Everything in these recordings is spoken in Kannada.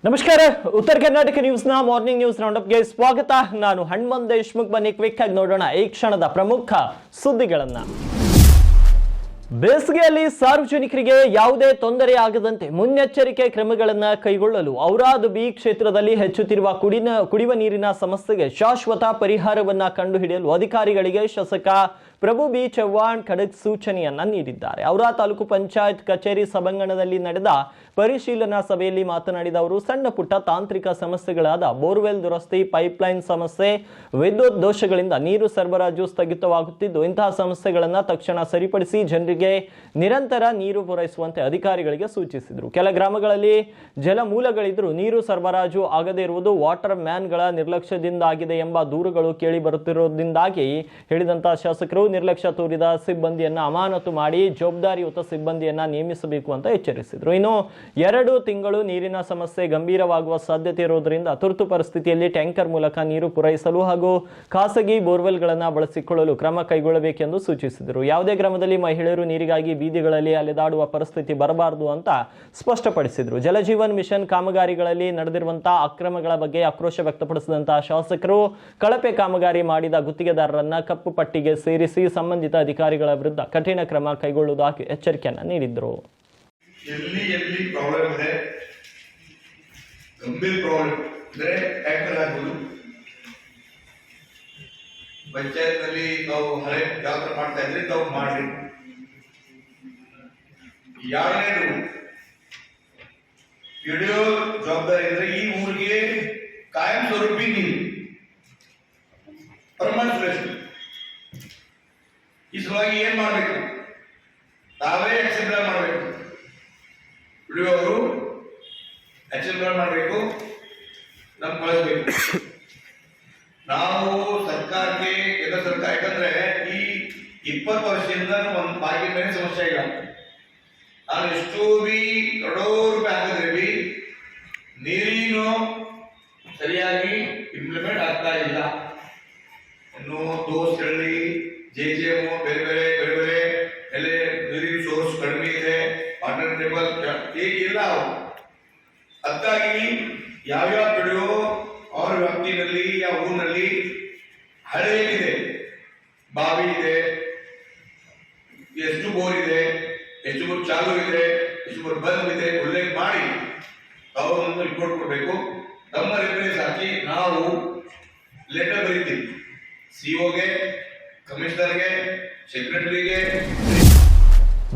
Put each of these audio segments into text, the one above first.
ನಮಸ್ಕಾರ. ಉತ್ತರ ಕರ್ನಾಟಕ ನ್ಯೂಸ್ನ ಮಾರ್ನಿಂಗ್ ನ್ಯೂಸ್ ರೌಂಡಪ್ಗೆ ಸ್ವಾಗತ. ನಾನು ಹನುಮಂತ್ ದೇಶ್ಮುಖ್. ಬನ್ನಿ ಕ್ವಿಕ್ ಆಗಿ ನೋಡೋಣ ಈ ಕ್ಷಣದ ಪ್ರಮುಖ ಸುದ್ದಿಗಳನ್ನ. ಬೇಸಿಗೆಯಲ್ಲಿ ಸಾರ್ವಜನಿಕರಿಗೆ ಯಾವುದೇ ತೊಂದರೆ ಆಗದಂತೆ ಮುನ್ನೆಚ್ಚರಿಕೆ ಕ್ರಮಗಳನ್ನು ಕೈಗೊಳ್ಳಲು ಔರಾದ್ ಬಿ ಕ್ಷೇತ್ರದಲ್ಲಿ ಹೆಚ್ಚುತ್ತಿರುವ ಕುಡಿಯುವ ನೀರಿನ ಸಮಸ್ಯೆಗೆ ಶಾಶ್ವತ ಪರಿಹಾರವನ್ನ ಕಂಡುಹಿಡಿಯಲು ಅಧಿಕಾರಿಗಳಿಗೆ ಶಾಸಕ ಪ್ರಭು ಬಿ ಚವ್ಹಾಣ್ ಖಡಕ್ ಸೂಚನೆಯನ್ನ ನೀಡಿದ್ದಾರೆ. ಔರಾದ್ ತಾಲೂಕು ಪಂಚಾಯತ್ ಕಚೇರಿ ಸಭಾಂಗಣದಲ್ಲಿ ನಡೆದ ಪರಿಶೀಲನಾ ಸಭೆಯಲ್ಲಿ ಮಾತನಾಡಿದ ಅವರು, ಸಣ್ಣ ಪುಟ್ಟ ತಾಂತ್ರಿಕ ಸಮಸ್ಯೆಗಳಾದ ಬೋರ್ವೆಲ್ ದುರಸ್ತಿ, ಪೈಪ್ಲೈನ್ ಸಮಸ್ಯೆ, ವಿದ್ಯುತ್ ದೋಷಗಳಿಂದ ನೀರು ಸರಬರಾಜು ಸ್ಥಗಿತವಾಗುತ್ತಿದ್ದು, ಇಂತಹ ಸಮಸ್ಯೆಗಳನ್ನು ತಕ್ಷಣ ಸರಿಪಡಿಸಿ ಜನರಿಗೆ ನಿರಂತರ ನೀರು ಪೂರೈಸುವಂತೆ ಅಧಿಕಾರಿಗಳಿಗೆ ಸೂಚಿಸಿದರು. ಕೆಲ ಗ್ರಾಮಗಳಲ್ಲಿ ಜಲಮೂಲಗಳಿದ್ದರೂ ನೀರು ಸರಬರಾಜು ಆಗದೇ ಇರುವುದು ವಾಟರ್ ಮ್ಯಾನ್ಗಳ ನಿರ್ಲಕ್ಷ್ಯದಿಂದಾಗಿದೆ ಎಂಬ ದೂರುಗಳು ಕೇಳಿ ಬರುತ್ತಿರುವುದರಿಂದಾಗಿ ಹೇಳಿದಂತಹ ಶಾಸಕರು ನಿರ್ಲಕ್ಷ್ಯ ತೋರಿದ ಸಿಬ್ಬಂದಿಯನ್ನ ಅಮಾನತು ಮಾಡಿ ಜವಾಬ್ದಾರಿಯುತ ಸಿಬ್ಬಂದಿಯನ್ನ ನೇಮಿಸಬೇಕು ಅಂತ ಎಚ್ಚರಿಸಿದರು. ಇನ್ನು 2 ತಿಂಗಳು ನೀರಿನ ಸಮಸ್ಯೆ ಗಂಭೀರವಾಗುವ ಸಾಧ್ಯತೆ ಇರುವುದರಿಂದ ತುರ್ತು ಪರಿಸ್ಥಿತಿಯಲ್ಲಿ ಟ್ಯಾಂಕರ್ ಮೂಲಕ ನೀರು ಪೂರೈಸಲು ಹಾಗೂ ಖಾಸಗಿ ಬೋರ್ವೆಲ್ಗಳನ್ನು ಬಳಸಿಕೊಳ್ಳಲು ಕ್ರಮ ಕೈಗೊಳ್ಳಬೇಕೆಂದು ಸೂಚಿಸಿದರು. ಯಾವುದೇ ಗ್ರಾಮದಲ್ಲಿ ಮಹಿಳೆಯರು ನೀರಿಗಾಗಿ ಬೀದಿಗಳಲ್ಲಿ ಅಲೆದಾಡುವ ಪರಿಸ್ಥಿತಿ ಬರಬಾರದು ಅಂತ ಸ್ಪಷ್ಟಪಡಿಸಿದರು. ಜಲಜೀವನ್ ಮಿಷನ್ ಕಾಮಗಾರಿಗಳಲ್ಲಿ ನಡೆದಿರುವಂತಹ ಅಕ್ರಮಗಳ ಬಗ್ಗೆ ಆಕ್ರೋಶ ವ್ಯಕ್ತಪಡಿಸಿದಂತಹ ಶಾಸಕರು ಕಳಪೆ ಕಾಮಗಾರಿ ಮಾಡಿದ ಗುತ್ತಿಗೆದಾರರನ್ನ ಕಪ್ಪು ಪಟ್ಟಿಗೆ ಸೇರಿಸಿ ಸಂಬಂಧಿತ ಅಧಿಕಾರಿಗಳ ವಿರುದ್ಧ ಕಠಿಣ ಕ್ರಮ ಕೈಗೊಳ್ಳುವುದಾಗಿ ಎಚ್ಚರಿಕೆಯನ್ನು ನೀಡಿದರು. ಎಲ್ಲಿ ಪ್ರಾಬ್ಲಮ್ ಇದೆ, ಗಂಭೀರ ಪ್ರಾಬ್ಲಮ್ ಇದ್ರೆ ಟ್ಯಾಂಕರ್ ಆಗ್ಬೋದು. ಪಂಚಾಯತ್ನಲ್ಲಿ ನಾವು ಹಳೆ ಜಾತ್ರೆ ಮಾಡ್ತಾ ಇದ್ರೆ ತಾವು ಮಾಡ್ರಿ. ಯಾರನೇನು ಹಿಡಿಯೋ ಜವಾಬ್ದಾರಿ ಅಂದ್ರೆ ಈ ಊರಿಗೆ ಕಾಯಂ ಸ್ವರೂಪಿ ನೀರು ಪರ್ಮನೆಂಟ್ ಸೊಲ್ಯೂಷನ್. ಈ ಸಲುವಾಗಿ ಏನ್ ಮಾಡ್ಬೇಕು, ತಾವೇ ಎಕ್ಸೆಪ್ಟ್ ಮಾಡಬೇಕು. ಹಿಡಿಯೋರು ಎಕ್ಸೆಪ್ಟ್ ಮಾಡಬೇಕು, ನಮ್ ಕಳಿಸ್ಬೇಕು. ನಾವು ಸರ್ಕಾರಕ್ಕೆ ಕೇಂದ್ರ ಸರ್ಕಾರ, ಯಾಕಂದ್ರೆ ಈ 20 ವರ್ಷದಿಂದ ಒಂದು ಬಾಕಿ ಮೇಲೆ ಸಮಸ್ಯೆ ಇಲ್ಲ. ನಾನು ಎಷ್ಟು ಬಿ ಕರೋಡೋ ರೂಪಾಯಿ ಹಾಕಿದ್ರೆ ಬಿ ನೀರಿನ ಸರಿಯಾಗಿ ಇಂಪ್ಲಿಮೆಂಟ್ ಆಗ್ತಾ ಇಲ್ಲ. ಇನ್ನು ದೋಸ್ತಿ JJM ಬೇರೆ ಬೇರೆ ಬೇರೆ ಬೇರೆ ಎಲ್ಲಿ ನೀರಿನ ಸೋರ್ಸ್ ಕಡಿಮೆ ಇದೆ, ವಾಟರ್ ಟೇಬಲ್ ಇಲ್ಲ. ಅದಕ್ಕಾಗಿ ಯಾವ್ಯಾವ ಕಡೆಯೋ ಅವ್ರ ವ್ಯಾಪ್ತಿನಲ್ಲಿ ಯಾವ ಊರಿನಲ್ಲಿ ಹಳೆಯಲ್ಲಿದೆ, ಬಾವಿ ಇದೆ, ಎಷ್ಟು ಬೋರ್ ಇದೆ, ಎಷ್ಟು ಬೋರ್ ಚಾಲು ಇದೆ, ಎಷ್ಟು ಬೋರ್ ಬಂದ್ ಇದೆ ಉಲ್ಲೇಖ ಮಾಡಿ ಅವರೊಂದು ರಿಪೋರ್ಟ್ ಕೊಡಬೇಕು. ನಮ್ಮ ರೆಫರೆನ್ಸ್ ಹಾಕಿ ನಾವು ಲೆಟರ್ ಬರೀತೀವಿ ಸಿಒಗೆ, ಕಮಿಷನರ್ಗೆ, ಸೆಕ್ರೆಟರಿಗೆ.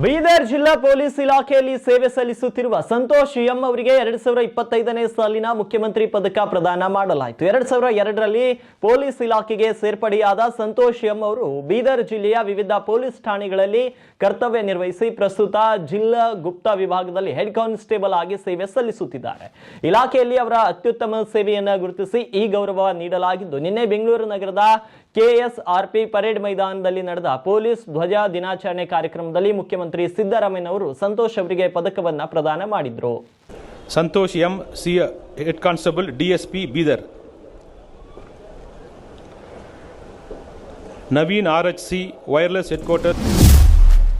ಬೀದರ್ ಜಿಲ್ಲಾ ಪೊಲೀಸ್ ಇಲಾಖೆಯಲ್ಲಿ ಸೇವೆ ಸಲ್ಲಿಸುತ್ತಿರುವ ಸಂತೋಷ್ ಎಂ ಅವರಿಗೆ 2025ನೇ ಸಾಲಿನ ಮುಖ್ಯಮಂತ್ರಿ ಪದಕ ಪ್ರದಾನ ಮಾಡಲಾಯಿತು. 2002ರಲ್ಲಿ ಪೊಲೀಸ್ ಇಲಾಖೆಗೆ ಸೇರ್ಪಡೆಯಾದ ಸಂತೋಷ್ ಎಂ ಅವರು ಬೀದರ್ ಜಿಲ್ಲೆಯ ವಿವಿಧ ಪೊಲೀಸ್ ಠಾಣೆಗಳಲ್ಲಿ ಕರ್ತವ್ಯ ನಿರ್ವಹಿಸಿ ಪ್ರಸ್ತುತ ಜಿಲ್ಲಾ ಗುಪ್ತ ವಿಭಾಗದಲ್ಲಿ ಹೆಡ್ ಕಾನ್ಸ್ಟೇಬಲ್ ಆಗಿ ಸೇವೆ ಸಲ್ಲಿಸುತ್ತಿದ್ದಾರೆ. ಇಲಾಖೆಯಲ್ಲಿ ಅವರ ಅತ್ಯುತ್ತಮ ಸೇವೆಯನ್ನು ಗುರುತಿಸಿ ಈ ಗೌರವ ನೀಡಲಾಗಿದ್ದು, ನಿನ್ನೆ ಬೆಂಗಳೂರು ನಗರದ KSRP ಪರೇಡ್ ಮೈದಾನದಲ್ಲಿ ನಡೆದ ಪೊಲೀಸ್ ಧ್ವಜ ದಿನಾಚರಣೆ ಕಾರ್ಯಕ್ರಮದಲ್ಲಿ ಮುಖ್ಯಮಂತ್ರಿ ಸಿದ್ದರಾಮಯ್ಯ ಅವರು ಸಂತೋಷ್ ಅವರಿಗೆ ಪದಕವನ್ನ ಪ್ರದಾನ ಮಾಡಿದ್ರು. Santosh M C head constable DSP Bidar, Naveen RHC wireless head quarter.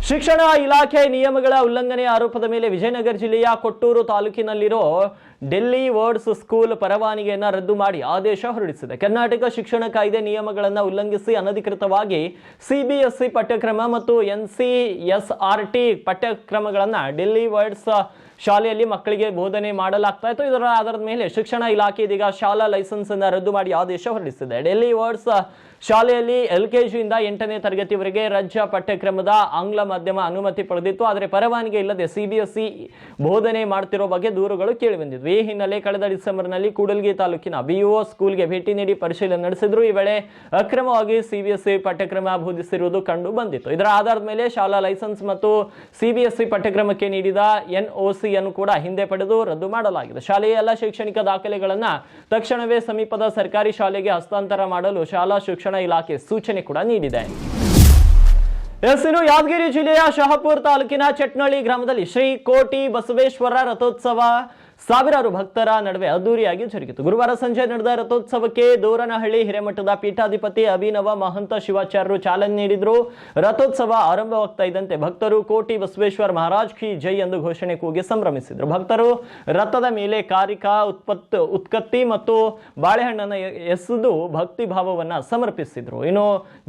ಶಿಕ್ಷಣ ಇಲಾಖೆ ನಿಯಮಗಳ ಉಲ್ಲಂಘನೆ ಆರೋಪದ ಮೇಲೆ ವಿಜಯನಗರ ಜಿಲ್ಲೆಯ ಕೊಟ್ಟೂರು ತಾಲೂಕಿನಲ್ಲಿರೋ ಡೆಲ್ಲಿ ವರ್ಡ್ಸ್ ಸ್ಕೂಲ್ ಪರವಾನಗಿಯನ್ನು ರದ್ದು ಮಾಡಿ ಆದೇಶ ಹೊರಡಿಸಿದೆ. ಕರ್ನಾಟಕ ಶಿಕ್ಷಣ ಕಾಯ್ದೆ ನಿಯಮಗಳನ್ನು ಉಲ್ಲಂಘಿಸಿ ಅನಧಿಕೃತವಾಗಿ CBSE ಪಠ್ಯಕ್ರಮ ಮತ್ತು NCSRT ಪಠ್ಯಕ್ರಮಗಳನ್ನು ಡೆಲ್ಲಿ ವರ್ಡ್ಸ್ ಶಾಲೆಯಲ್ಲಿ ಮಕ್ಕಳಿಗೆ ಬೋಧನೆ ಮಾಡಲಾಗ್ತಾ ಇತ್ತು. ಇದರ ಆಧಾರದ ಮೇಲೆ ಶಿಕ್ಷಣ ಇಲಾಖೆ ಇದೀಗ ಶಾಲಾ ಲೈಸೆನ್ಸ್ ಅನ್ನು ರದ್ದು ಮಾಡಿ ಆದೇಶ ಹೊರಡಿಸಿದೆ. ಡೆಲ್ಲಿ ವರ್ಡ್ಸ್ ಶಾಲೆಯಲ್ಲಿ LKGಯಿಂದ 8ನೇ ತರಗತಿವರೆಗೆ ರಾಜ್ಯ ಪಠ್ಯಕ್ರಮದ ಆಂಗ್ಲ ಮಾಧ್ಯಮ ಅನುಮತಿ ಪಡೆದಿತ್ತು. ಆದರೆ ಪರವಾನಗಿ ಇಲ್ಲದೆ CBSE ಬೋಧನೆ ಮಾಡುತ್ತಿರುವ ಬಗ್ಗೆ ದೂರುಗಳು ಕೇಳಿಬಂದಿದ್ವು. ಈ ಹಿನ್ನೆಲೆ ಕಳೆದ ಡಿಸೆಂಬರ್ನಲ್ಲಿ ಕೂಡಲಗಿ ತಾಲೂಕಿನ BO ಸ್ಕೂಲ್ಗೆ ಭೇಟಿ ನೀಡಿ ಪರಿಶೀಲನೆ ನಡೆಸಿದ್ರು. ಈ ವೇಳೆ ಅಕ್ರಮವಾಗಿ CBSE ಪಠ್ಯಕ್ರಮ ಬೋಧಿಸಿರುವುದು ಕಂಡು ಬಂದಿತ್ತು. ಇದರ ಆಧಾರದ ಮೇಲೆ ಶಾಲಾ ಲೈಸೆನ್ಸ್ ಮತ್ತು CBSE ಪಠ್ಯಕ್ರಮಕ್ಕೆ ನೀಡಿದ NOC ಅನ್ನು ಕೂಡ ಹಿಂದೆ ಪಡೆದು ರದ್ದು ಮಾಡಲಾಗಿದೆ. ಶಾಲೆಯ ಎಲ್ಲ ಶೈಕ್ಷಣಿಕ ದಾಖಲೆಗಳನ್ನು ತಕ್ಷಣವೇ ಸಮೀಪದ ಸರ್ಕಾರಿ ಶಾಲೆಗೆ ಹಸ್ತಾಂತರ ಮಾಡಲು ಶಾಲಾ ಶಿಕ್ಷಣ ಇಲಾಖೆ ಸೂಚನೆ ಕೂಡ ನೀಡಿದೆ. ಇನ್ನು ಯಾದಗಿರಿ ಜಿಲ್ಲೆಯ ಶಹಾಪುರ ತಾಲೂಕಿನ ಚಟ್ನಳ್ಳಿ ಗ್ರಾಮದಲ್ಲಿ ಶ್ರೀ ಕೋಟಿ ಬಸವೇಶ್ವರ ರಥೋತ್ಸವ ಸಾವಿರಾರು ಭಕ್ತರ ನಡುವೆ ಅದ್ದೂರಿಯಾಗಿ ಜರುಗಿತು. ಗುರುವಾರ ಸಂಜೆ ನಡೆದ ರಥೋತ್ಸವಕ್ಕೆ ದೋರನಹಳ್ಳಿ ಹಿರೇಮಠದ ಪೀಠಾಧಿಪತಿ ಅಭಿನವ ಮಹಂತ ಶಿವಾಚಾರ್ಯರು ಚಾಲನೆ ನೀಡಿದ್ರು. ರಥೋತ್ಸವ ಆರಂಭವಾಗ್ತಾ ಇದ್ದಂತೆ ಭಕ್ತರು ಕೋಟಿ ಬಸವೇಶ್ವರ ಮಹಾರಾಜ್ ಕಿ ಜೈ ಎಂದು ಘೋಷಣೆ ಕೂಗಿ ಸಂಭ್ರಮಿಸಿದ್ರು. ಭಕ್ತರು ರಥದ ಮೇಲೆ ಕಾರಿಕ ಉತ್ಕತ್ತಿ ಮತ್ತು ಬಾಳೆಹಣ್ಣನ್ನು ಎಸೆದು ಭಕ್ತಿ ಭಾವವನ್ನ ಸಮರ್ಪಿಸಿದ್ರು. ಇನ್ನು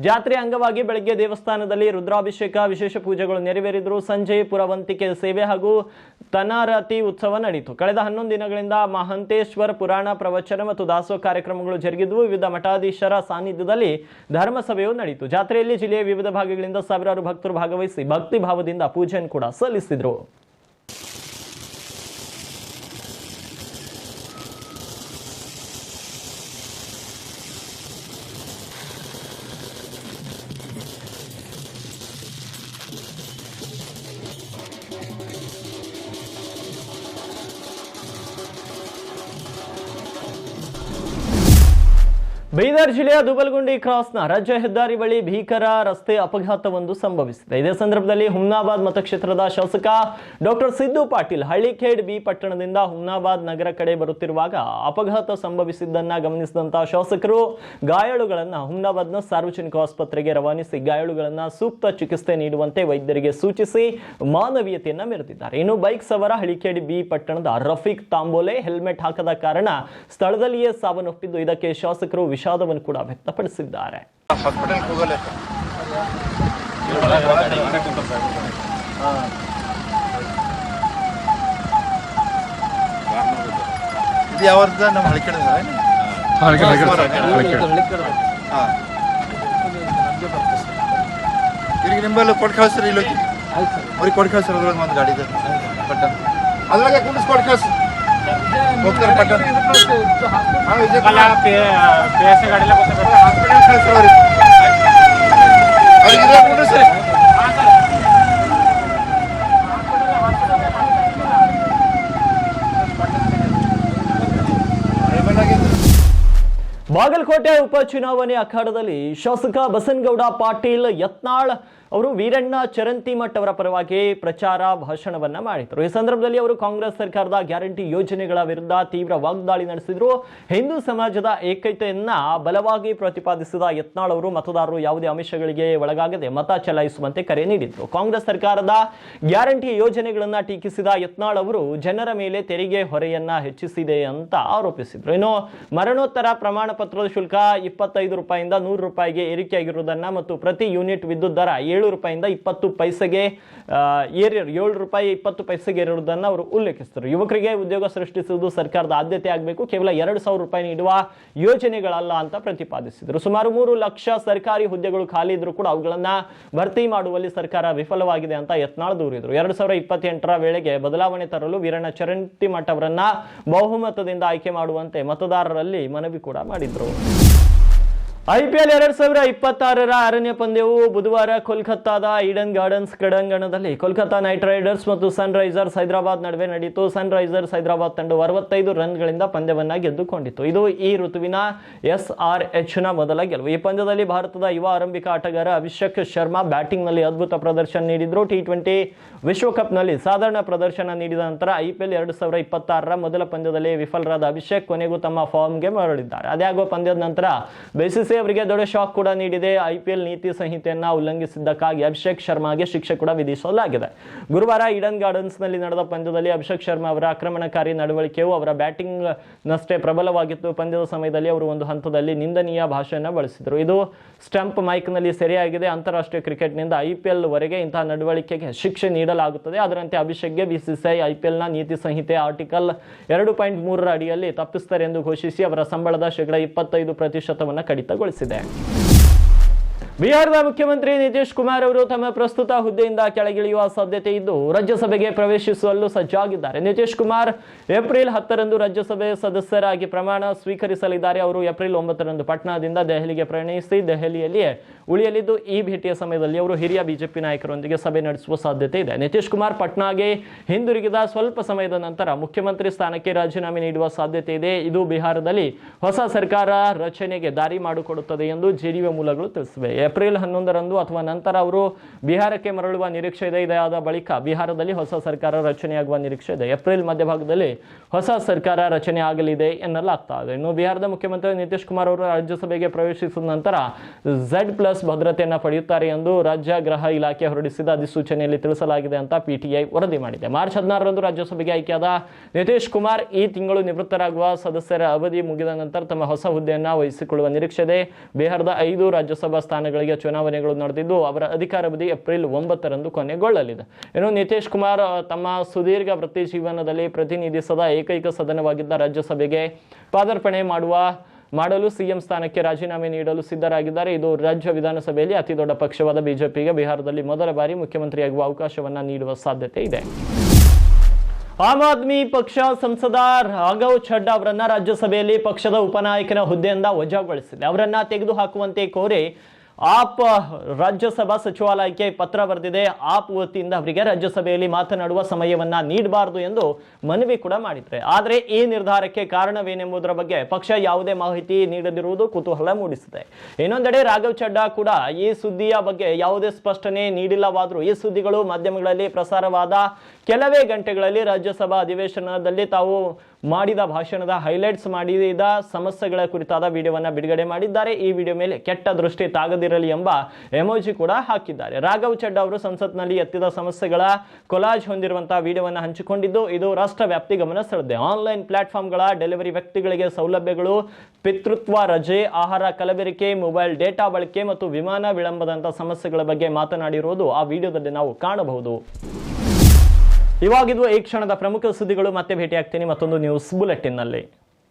ಜಾತ್ರೆ ಅಂಗವಾಗಿ ಬೆಳಗ್ಗೆ ದೇವಸ್ಥಾನದಲ್ಲಿ ರುದ್ರಾಭಿಷೇಕ, ವಿಶೇಷ ಪೂಜೆಗಳು ನೆರವೇರಿದ್ರು. ಸಂಜೆ ಪುರವಂತಿಕೆ ಸೇವೆ ಹಾಗೂ ತನಾರತಿ ಉತ್ಸವ ನಡೆಯಿತು. ಕಳೆದ 11 ದಿನಗಳಿಂದ ಮಹಂತೇಶ್ವರ ಪುರಾಣ ಪ್ರವಚನ ಮತ್ತು ದಾಸೋಹ ಕಾರ್ಯಕ್ರಮಗಳು ಜರುಗಿದ್ವು. ವಿವಿಧ ಮಠಾಧೀಶರ ಸಾನ್ನಿಧ್ಯದಲ್ಲಿ ಧರ್ಮಸಭೆಯು ನಡೆಯಿತು. ಜಾತ್ರೆಯಲ್ಲಿ ಜಿಲ್ಲೆಯ ವಿವಿಧ ಭಾಗಗಳಿಂದ ಸಾವಿರಾರು ಭಕ್ತರು ಭಾಗವಹಿಸಿ ಭಕ್ತಿ ಭಾವದಿಂದ ಪೂಜೆಯನ್ನು ಕೂಡ ಸಲ್ಲಿಸಿದರು. ಬೀದರ್ ಜಿಲ್ಲೆಯ ದುಬಲ್ಗುಂಡಿ ಕ್ರಾಸ್ನ ರಾಜ್ಯ ಹೆದ್ದಾರಿ ಬಳಿ ಭೀಕರ ರಸ್ತೆ ಅಪಘಾತವೊಂದು ಸಂಭವಿಸಿದೆ. ಇದೇ ಸಂದರ್ಭದಲ್ಲಿ ಹುಮ್ನಾಬಾದ್ ಮತಕ್ಷೇತ್ರದ ಶಾಸಕ ಡಾಕ್ಟರ್ ಸಿದ್ದು ಪಾಟೀಲ್ ಹಳ್ಳಿಖೇಡ್ ಬಿ ಪಟ್ಟಣದಿಂದ ಹುಮ್ನಾಬಾದ್ ನಗರ ಕಡೆ ಬರುತ್ತಿರುವಾಗ ಅಪಘಾತ ಸಂಭವಿಸಿದ್ದನ್ನ ಗಮನಿಸಿದಂತಹ ಶಾಸಕರು ಗಾಯಾಳುಗಳನ್ನ ಹುಮ್ನಾಬಾದ್ನ ಸಾರ್ವಜನಿಕ ಆಸ್ಪತ್ರೆಗೆ ರವಾನಿಸಿ ಗಾಯಾಳುಗಳನ್ನ ಸೂಕ್ತ ಚಿಕಿತ್ಸೆ ನೀಡುವಂತೆ ವೈದ್ಯರಿಗೆ ಸೂಚಿಸಿ ಮಾನವೀಯತೆಯನ್ನ ಮೆರೆದಿದ್ದಾರೆ. ಇನ್ನು ಬೈಕ್ ಸವಾರ ಹಳ್ಳಿಖೇಡ್ ಬಿ ಪಟ್ಟಣದ ರಫೀಕ್ ತಾಂಬೋಲೆ ಹೆಲ್ಮೆಟ್ ಹಾಕದ ಕಾರಣ ಸ್ಥಳದಲ್ಲಿಯೇ ಸಾವನ್ನಪ್ಪಿದ್ದು, ಇದಕ್ಕೆ ಶಾಸಕರು ವಿಷಾದವನ್ನು ಕೂಡ ವ್ಯಕ್ತಪಡಿಸಿದ್ದಾರೆ. ಇದು ಯಾವ್ದ ನಮ್ಮ ಹಳ್ಳಿಕಡೆ ಇವ್ರಿಗೆ ನಿಂಬಲ್ಲಿ ಕೊಟ್ಟು ಕಳಿಸ್ರಿ, ಇಲ್ಲಿ ಅವ್ರಿಗೆ ಕೊಟ್ಟು ಕಳಿಸ್ರಿ. ಅದ್ರೊಳಗೆ ಒಂದು ಗಾಡಿ ಇದೆ ಪಟ್ಟ, ಅದ್ರಾಗೆ ಕುಂಡಿಸ್ ಕೊಟ್ಟು ಕಳಿಸಿ ಹೋಗ್ತಾರೆ ಪಟ್ಟ. ಬಾಗಲಕೋಟೆ ಉಪಚುನಾವಣೆ ಅಖಾಡದಲ್ಲಿ ಶಾಸಕ ಬಸನಗೌಡ ಪಾಟೀಲ್ ಯತ್ನಾಳ್ ಅವರು ವೀರಣ್ಣ ಚರಂತಿಮಠ್ ಅವರ ಪರವಾಗಿ ಪ್ರಚಾರ ಭಾಷಣವನ್ನ ಮಾಡಿದರು. ಈ ಸಂದರ್ಭದಲ್ಲಿ ಅವರು ಕಾಂಗ್ರೆಸ್ ಸರ್ಕಾರದ ಗ್ಯಾರಂಟಿ ಯೋಜನೆಗಳ ವಿರುದ್ಧ ತೀವ್ರ ವಾಗ್ದಾಳಿ ನಡೆಸಿದ್ರು. ಹಿಂದೂ ಸಮಾಜದ ಏಕತೆಯನ್ನ ಬಲವಾಗಿ ಪ್ರತಿಪಾದಿಸಿದ ಯತ್ನಾಳ್ ಅವರು ಮತದಾರರು ಯಾವುದೇ ಆಮಿಷಗಳಿಗೆ ಒಳಗಾಗದೆ ಮತ ಚಲಾಯಿಸುವಂತೆ ಕರೆ ನೀಡಿದ್ರು. ಕಾಂಗ್ರೆಸ್ ಸರ್ಕಾರದ ಗ್ಯಾರಂಟಿ ಯೋಜನೆಗಳನ್ನ ಟೀಕಿಸಿದ ಯತ್ನಾಳ್ ಅವರು ಜನರ ಮೇಲೆ ತೆರಿಗೆ ಹೊರೆಯನ್ನ ಹೆಚ್ಚಿಸಿದೆ ಅಂತ ಆರೋಪಿಸಿದ್ರು. ಇನ್ನು ಮರಣೋತ್ತರ ಪ್ರಮಾಣ ಪತ್ರದ ಶುಲ್ಕ 25 ರೂಪಾಯಿಂದ 100 ರೂಪಾಯಿಗೆ ಏರಿಕೆಯಾಗಿರುವುದನ್ನ ಮತ್ತು ಪ್ರತಿ ಯೂನಿಟ್ ವಿದ್ಯುತ್ ದರ 7 ರೂಪಾಯಿಂದ 20 ಪೈಸೆಗೆ 7 ರೂಪಾಯಿ 20 ಪೈಸೆಗೆ ಇರುವುದನ್ನು ಅವರು ಉಲ್ಲೇಖಿಸಿದರು. ಯುವಕರಿಗೆ ಉದ್ಯೋಗ ಸೃಷ್ಟಿಸುವುದು ಸರ್ಕಾರದ ಆದ್ಯತೆ ಆಗಬೇಕು, ಕೇವಲ 2,000 ರೂಪಾಯಿ ನೀಡುವ ಯೋಜನೆಗಳಲ್ಲ ಅಂತ ಪ್ರತಿಪಾದಿಸಿದರು. ಸುಮಾರು 3 ಲಕ್ಷ ಸರ್ಕಾರಿ ಹುದ್ದೆಗಳು ಖಾಲಿ ಇದ್ರೂ ಕೂಡ ಅವುಗಳನ್ನ ಭರ್ತಿ ಮಾಡುವಲ್ಲಿ ಸರ್ಕಾರ ವಿಫಲವಾಗಿದೆ ಅಂತ ಯತ್ನಾಳ್ ದೂರಿದರು. 2028ರ ವೇಳೆಗೆ ಬದಲಾವಣೆ ತರಲು ವೀರಣ್ಣ ಚರಂತಿಮಠ್ ಅವರನ್ನ ಬಹುಮತದಿಂದ ಆಯ್ಕೆ ಮಾಡುವಂತೆ ಮತದಾರರಲ್ಲಿ ಮನವಿ ಕೂಡ ಮಾಡಿದರು. IPL 2026ರ ಆರನೇ ಪಂದ್ಯವು ಬುಧವಾರ ಕೋಲ್ಕತ್ತಾದ ಈಡನ್ ಗಾರ್ಡನ್ಸ್ ಕ್ರೀಡಾಂಗಣದಲ್ಲಿ ಕೋಲ್ಕತ್ತಾ ನೈಟ್ ರೈಡರ್ಸ್ ಮತ್ತು ಸನ್ ರೈಸರ್ಸ್ ಹೈದರಾಬಾದ್ ನಡುವೆ ನಡೆಯಿತು. ಸನ್ ರೈಸರ್ಸ್ ಹೈದರಾಬಾದ್ ತಂಡವು 65 ರನ್ಗಳಿಂದ ಪಂದ್ಯವನ್ನ ಗೆದ್ದುಕೊಂಡಿತ್ತು. ಇದು ಈ ಋತುವಿನ SRHನ ಮೊದಲ ಗೆಲುವು. ಈ ಪಂದ್ಯದಲ್ಲಿ ಭಾರತದ ಯುವ ಆರಂಭಿಕ ಆಟಗಾರ ಅಭಿಷೇಕ್ ಶರ್ಮಾ ಬ್ಯಾಟಿಂಗ್ನಲ್ಲಿ ಅದ್ಭುತ ಪ್ರದರ್ಶನ ನೀಡಿದ್ರು. T20 ವಿಶ್ವಕಪ್ನಲ್ಲಿ ಸಾಧಾರಣ ಪ್ರದರ್ಶನ ನೀಡಿದ ನಂತರ IPL 2026ರ ಮೊದಲ ಪಂದ್ಯದಲ್ಲಿ ವಿಫಲರಾದ ಅಭಿಷೇಕ್ ಕೊನೆಗೂ ತಮ್ಮ ಫಾರ್ಮ್ಗೆ ಮರಳಿದ್ದಾರೆ. ಅದ್ಯಾಗೋ ಪಂದ್ಯದ ನಂತರ BCCI ಅವರಿಗೆ ದೊಡ್ಡ ಶಾಕ್ ಕೂಡ ನೀಡಿದೆ. IPL ನೀತಿ ಸಂಹಿತೆಯನ್ನ ಉಲ್ಲಂಘಿಸಿದ್ದಕ್ಕಾಗಿ ಅಭಿಷೇಕ್ ಶರ್ಮಾಗೆ ಶಿಕ್ಷೆ ಕೂಡ ವಿಧಿಸಲಾಗಿದೆ. ಗುರುವಾರ ಈಡನ್ ಗಾರ್ಡನ್ಸ್ ನಲ್ಲಿ ನಡೆದ ಪಂದ್ಯದಲ್ಲಿ ಅಭಿಷೇಕ್ ಶರ್ಮಾ ಅವರ ಆಕ್ರಮಣಕಾರಿ ನಡವಳಿಕೆಯು ಅವರ ಬ್ಯಾಟಿಂಗ್ ನಷ್ಟೇ ಪ್ರಬಲವಾಗಿತ್ತು. ಪಂದ್ಯದ ಸಮಯದಲ್ಲಿ ಅವರು ಒಂದು ಹಂತದಲ್ಲಿ ನಿಂದನೀಯ ಭಾಷೆಯನ್ನು ಬಳಸಿದರು. ಇದು ಸ್ಟಂಪ್ ಮೈಕ್ ನಲ್ಲಿ ಸೆರೆಯಾಗಿದೆ. ಅಂತಾರಾಷ್ಟ್ರೀಯ ಕ್ರಿಕೆಟ್ನಿಂದ IPL ವರೆಗೆ ಇಂತಹ ನಡವಳಿಕೆಗೆ ಶಿಕ್ಷೆ ನೀಡಲಾಗುತ್ತದೆ. ಅದರಂತೆ ಅಭಿಷೇಕ್ಗೆ BCCI IPL ನ ನೀತಿ ಸಂಹಿತೆ ಆರ್ಟಿಕಲ್ 2.3ರ ಅಡಿಯಲ್ಲಿ ತಪ್ಪಿಸುತ್ತಾರೆ ಎಂದು ಘೋಷಿಸಿ ಅವರ ಸಂಬಳದ 25% ಕಡಿತಗೊಳಿಸಿದೆ. ಬಿಹಾರದ ಮುಖ್ಯಮಂತ್ರಿ ನಿತೀಶ್ ಕುಮಾರ್ ಅವರು ತಮ್ಮ ಪ್ರಸ್ತುತ ಹುದ್ದೆಯಿಂದ ಕೆಳಗಿಳಿಯುವ ಸಾಧ್ಯತೆ ಇದ್ದು ರಾಜ್ಯಸಭೆಗೆ ಪ್ರವೇಶಿಸಲು ಸಜ್ಜಾಗಿದ್ದಾರೆ. ನಿತೀಶ್ ಕುಮಾರ್ ಏಪ್ರಿಲ್ 10ರಂದು ರಾಜ್ಯಸಭೆ ಸದಸ್ಯರಾಗಿ ಪ್ರಮಾಣ ಸ್ವೀಕರಿಸಲಿದ್ದಾರೆ. ಅವರು ಏಪ್ರಿಲ್ 9ರಂದು ಪಾಟ್ನಾದಿಂದ ದೆಹಲಿಗೆ ಪ್ರಯಾಣಿಸಿ ದೆಹಲಿಯಲ್ಲಿಯೇ ಉಳಿಯಲಿದ್ದು ಈ ಭೇಟಿಯ ಸಮಯದಲ್ಲಿ ಅವರು ಹಿರಿಯ ಬಿಜೆಪಿ ನಾಯಕರೊಂದಿಗೆ ಸಭೆ ನಡೆಸುವ ಸಾಧ್ಯತೆ ಇದೆ. ನಿತೀಶ್ ಕುಮಾರ್ ಪಾಟ್ನಾಗೆ ಹಿಂದಿರುಗಿದ ಸ್ವಲ್ಪ ಸಮಯದ ನಂತರ ಮುಖ್ಯಮಂತ್ರಿ ಸ್ಥಾನಕ್ಕೆ ರಾಜೀನಾಮೆ ನೀಡುವ ಸಾಧ್ಯತೆ ಇದೆ. ಇದು ಬಿಹಾರದಲ್ಲಿ ಹೊಸ ಸರ್ಕಾರ ರಚನೆಗೆ ದಾರಿ ಮಾಡಿಕೊಡುತ್ತದೆ ಎಂದು ಜೆಡಿಯು ಮೂಲಗಳು ತಿಳಿಸಿವೆ. ಏಪ್ರಿಲ್ 11ರಂದು ಅಥವಾ ನಂತರ ಅವರು ಬಿಹಾರಕ್ಕೆ ಮರಳುವ ನಿರೀಕ್ಷೆ ಇದೆ. ಇದಾದ ಬಳಿಕ ಬಿಹಾರದಲ್ಲಿ ಹೊಸ ಸರ್ಕಾರ ರಚನೆಯಾಗುವ ನಿರೀಕ್ಷೆ ಇದೆ. ಏಪ್ರಿಲ್ ಮಧ್ಯಭಾಗದಲ್ಲಿ ಹೊಸ ಸರ್ಕಾರ ರಚನೆ ಆಗಲಿದೆ ಎನ್ನಲಾಗ್ತಾ ಇದೆ. ಇನ್ನು ಬಿಹಾರದ ಮುಖ್ಯಮಂತ್ರಿ ನಿತೀಶ್ ಕುಮಾರ್ ಅವರು ರಾಜ್ಯಸಭೆಗೆ ಪ್ರವೇಶಿಸಿದ ನಂತರ Z+ ಭದ್ರತೆಯನ್ನು ಪಡೆಯುತ್ತಾರೆ ಎಂದು ರಾಜ್ಯ ಗೃಹ ಇಲಾಖೆ ಹೊರಡಿಸಿದ ಅಧಿಸೂಚನೆಯಲ್ಲಿ ತಿಳಿಸಲಾಗಿದೆ ಅಂತ PTI ವರದಿ ಮಾಡಿದೆ. ಮಾರ್ಚ್ 16ರಂದು ರಾಜ್ಯಸಭೆಗೆ ಆಯ್ಕೆಯಾದ ನಿತೀಶ್ ಕುಮಾರ್ ಈ ತಿಂಗಳು ನಿವೃತ್ತರಾಗುವ ಸದಸ್ಯರ ಅವಧಿ ಮುಗಿದ ನಂತರ ತಮ್ಮ ಹೊಸ ಹುದ್ದೆಯನ್ನು ವಹಿಸಿಕೊಳ್ಳುವ ನಿರೀಕ್ಷೆ ಇದೆ. ಬಿಹಾರದ 5 ರಾಜ್ಯಸಭಾ ಸ್ಥಾನಗಳಿಗೆ ಚುನಾವಣೆಗಳು ನಡೆದಿದ್ದು ಅವರ ಅಧಿಕಾರಾವಧಿ ಏಪ್ರಿಲ್ 9ರಂದು ಕೊನೆಗೊಳ್ಳಲಿದೆ. ಇನ್ನು ನಿತೀಶ್ ಕುಮಾರ್ ತಮ್ಮ ಸುದೀರ್ಘ ವೃತ್ತಿ ಜೀವನದಲ್ಲಿ ಪ್ರತಿನಿಧಿಸದ ಏಕೈಕ ಸದನವಾಗಿದ್ದ ರಾಜ್ಯಸಭೆಗೆ ಪಾದಾರ್ಪಣೆ ಮಾಡಲು ಸಿಎಂ ಸ್ಥಾನಕ್ಕೆ ರಾಜೀನಾಮೆ ನೀಡಲು ಸಿದ್ಧರಾಗಿದ್ದಾರೆ. ಇದು ರಾಜ್ಯ ವಿಧಾನಸಭೆಯಲ್ಲಿ ಅತಿ ದೊಡ್ಡ ಪಕ್ಷವಾದ ಬಿಜೆಪಿಗೆ ಬಿಹಾರದಲ್ಲಿ ಮೊದಲ ಬಾರಿ ಮುಖ್ಯಮಂತ್ರಿಯಾಗುವ ಅವಕಾಶವನ್ನ ನೀಡುವ ಸಾಧ್ಯತೆ ಇದೆ. ಆಮ್ ಆದ್ಮಿ ಪಕ್ಷ ಸಂಸದ ರಾಘವ್ ಚಡ್ಡಾ ಅವರನ್ನ ರಾಜ್ಯಸಭೆಯಲ್ಲಿ ಪಕ್ಷದ ಉಪನಾಯಕನ ಹುದ್ದೆಯಿಂದ ವಜಾಗೊಳಿಸಿದೆ. ಅವರನ್ನ ತೆಗೆದುಹಾಕುವಂತೆ ಕೋರಿ ಆಪ್ ರಾಜ್ಯಸಭಾ ಸಚಿವಾಲಯಕ್ಕೆ ಪತ್ರ ಬರೆದಿದೆ. ಆಪ್ ವತಿಯಿಂದ ಅವರಿಗೆ ರಾಜ್ಯಸಭೆಯಲ್ಲಿ ಮಾತನಾಡುವ ಸಮಯವನ್ನ ನೀಡಬಾರದು ಎಂದು ಮನವಿ ಕೂಡ ಮಾಡಿದ್ದಾರೆ. ಆದರೆ ಈ ನಿರ್ಧಾರಕ್ಕೆ ಕಾರಣವೇನೆಂಬುದರ ಬಗ್ಗೆ ಪಕ್ಷ ಯಾವುದೇ ಮಾಹಿತಿ ನೀಡದಿರುವುದು ಕುತೂಹಲ ಮೂಡಿಸಿದೆ. ಇನ್ನೊಂದೆಡೆ ರಾಘವ್ ಚಡ್ಡಾ ಕೂಡ ಈ ಸುದ್ದಿಯ ಬಗ್ಗೆ ಯಾವುದೇ ಸ್ಪಷ್ಟನೆ ನೀಡಿಲ್ಲವಾದರೂ ಈ ಸುದ್ದಿಗಳು ಮಾಧ್ಯಮಗಳಲ್ಲಿ ಪ್ರಸಾರವಾದ ಕೆಲವೇ ಗಂಟೆಗಳಲ್ಲಿ ರಾಜ್ಯಸಭಾ ಅಧಿವೇಶನದಲ್ಲಿ ತಾವು ಮಾಡಿದ ಭಾಷಣದ ಹೈಲೈಟ್ಸ್ ಮಾಡಿದ ಸಮಸ್ಯೆಗಳ ಕುರಿತಾದ ವಿಡಿಯೋವನ್ನು ಬಿಡುಗಡೆ ಮಾಡಿದ್ದಾರೆ. ಈ ವಿಡಿಯೋ ಮೇಲೆ ಕೆಟ್ಟ ದೃಷ್ಟಿ ತಾಗದಿರಲಿ ಎಂಬ ಎಮೋಜಿ ಕೂಡ ಹಾಕಿದ್ದಾರೆ. ರಾಘವ್ ಚಡ್ಡಾ ಅವರು ಸಂಸತ್ನಲ್ಲಿ ಎತ್ತಿದ ಸಮಸ್ಯೆಗಳ ಕೊಲಾಜ್ ಹೊಂದಿರುವಂತಹ ವಿಡಿಯೋವನ್ನು ಹಂಚಿಕೊಂಡಿದ್ದು ಇದು ರಾಷ್ಟ್ರ ವ್ಯಾಪ್ತಿ ಗಮನ ಸೆಳೆದಿದೆ. ಆನ್ಲೈನ್ ಪ್ಲಾಟ್ಫಾರ್ಮ್ಗಳ ಡೆಲಿವರಿ ವ್ಯಕ್ತಿಗಳಿಗೆ ಸೌಲಭ್ಯಗಳು, ಪಿತೃತ್ವ ರಜೆ, ಆಹಾರ ಕಲಬೆರಕೆ, ಮೊಬೈಲ್ ಡೇಟಾ ಬಳಕೆ ಮತ್ತು ವಿಮಾನ ವಿಳಂಬದಂತಹ ಸಮಸ್ಯೆಗಳ ಬಗ್ಗೆ ಮಾತನಾಡಿರುವುದು ಆ ವಿಡಿಯೋದಲ್ಲಿ ನಾವು ಕಾಣಬಹುದು. ಇವಾಗಿದ್ದು ಈ ಕ್ಷಣದ ಪ್ರಮುಖ ಸುದ್ದಿಗಳು. ಮತ್ತೆ ಭೇಟಿಯಾಗ್ತೀನಿ ಮತ್ತೊಂದು ನ್ಯೂಸ್ ಬುಲೆಟಿನ್ ನಲ್ಲಿ.